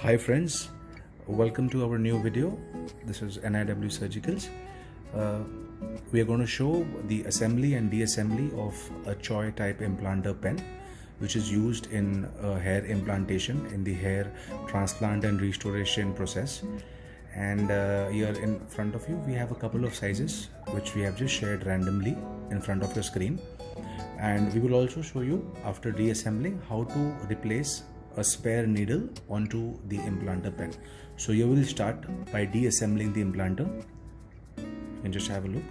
Hi friends, welcome to our new video. This is NIW Surgicals. We are going to show the assembly and de-assembly of a Choi type implanter pen, which is used in hair implantation in the hair transplant and restoration process. And here in front of you we have a couple of sizes which we have just shared randomly in front of your screen, and we will also show you after de-assembling how to replace a spare needle onto the implanter pen. So you will start by de-assembling the implanter. You can just have a look.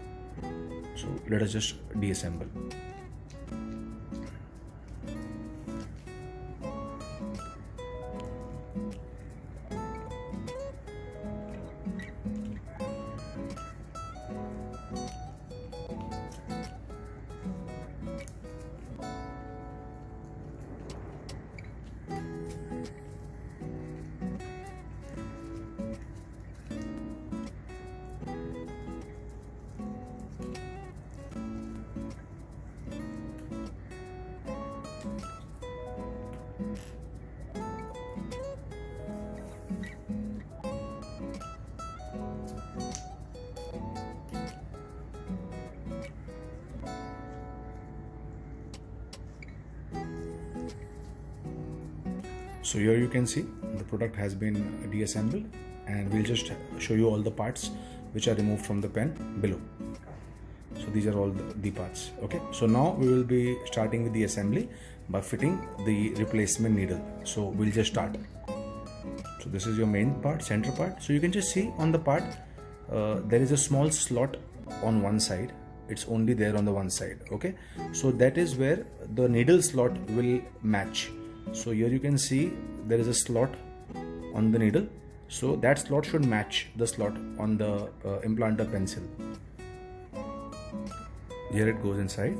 So let us just de-assemble. So here you can see the product has been de-assembled, and we'll just show you all the parts which are removed from the pen below. So these are all the parts. Okay, so now we will be starting with the assembly by fitting the replacement needle. So we'll just start. So this is your main part, center part. So you can just see on the part there is a small slot on one side. It's only there on the one side. Okay, so that is where the needle slot will match. So here you can see there is a slot on the needle, so that slot should match the slot on the implanter pencil. Here it goes inside.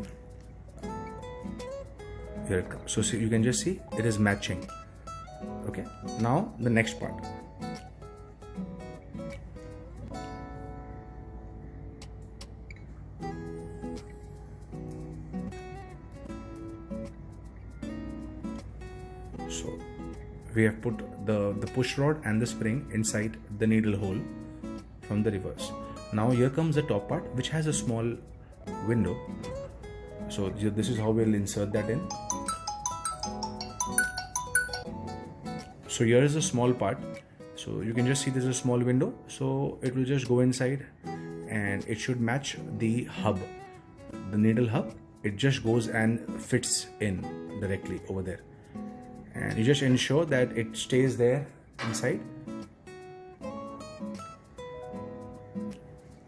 Here it comes. So see, you can just see it is matching. Okay, now the next part. So we have put the push rod and the spring inside the needle hole from the reverse. Now here comes the top part, which has a small window. So this is how we'll insert that in. So here is a small part. So you can just see there's a small window. So it will just go inside and it should match the hub, the needle hub. It just goes and fits in directly over there. And you just ensure that it stays there inside.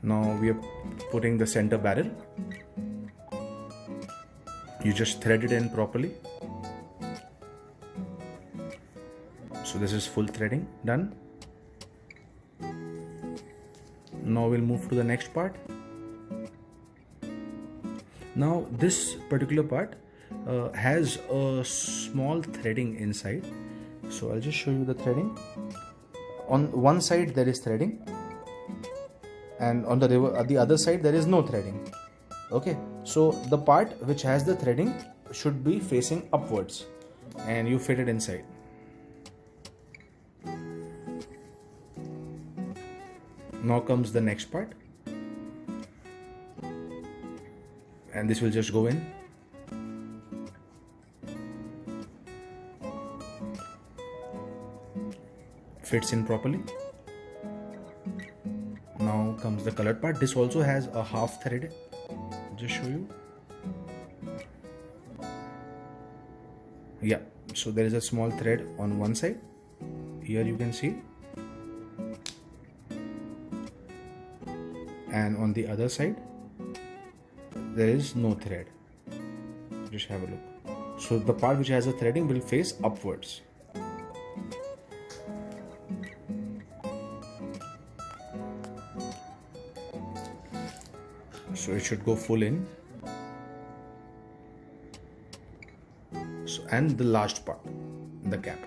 Now we are putting the center barrel. You just thread it in properly. So this is full threading done. Now we'll move to the next part. Now this particular part has a small threading inside. So I'll just show you the threading. On one side there is threading, and on the other side there is no threading. Okay, so the part which has the threading should be facing upwards, and you fit it inside. Now comes the next part, and this will just go in. Fits in properly. Now comes the colored part. This also has a half thread. Just show you. Yeah, so there is a small thread on one side. Here you can see, and on the other side there is no thread. Just have a look. So the part which has a threading will face upwards. So it should go full in. So, and the last part, the cap.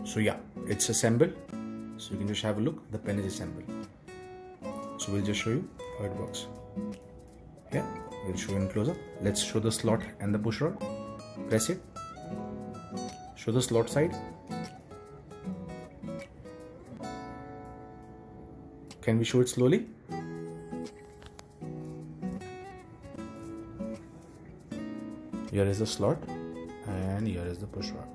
So yeah, it's assembled. So you can just have a look. The pen is assembled. So we'll just show you how it works. Yeah, we'll show in close up. Let's show the slot and the push rod. Press it. Show the slot side. Can we show it slowly? Here is the slot and here is the push rod.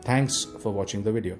Thanks for watching the video.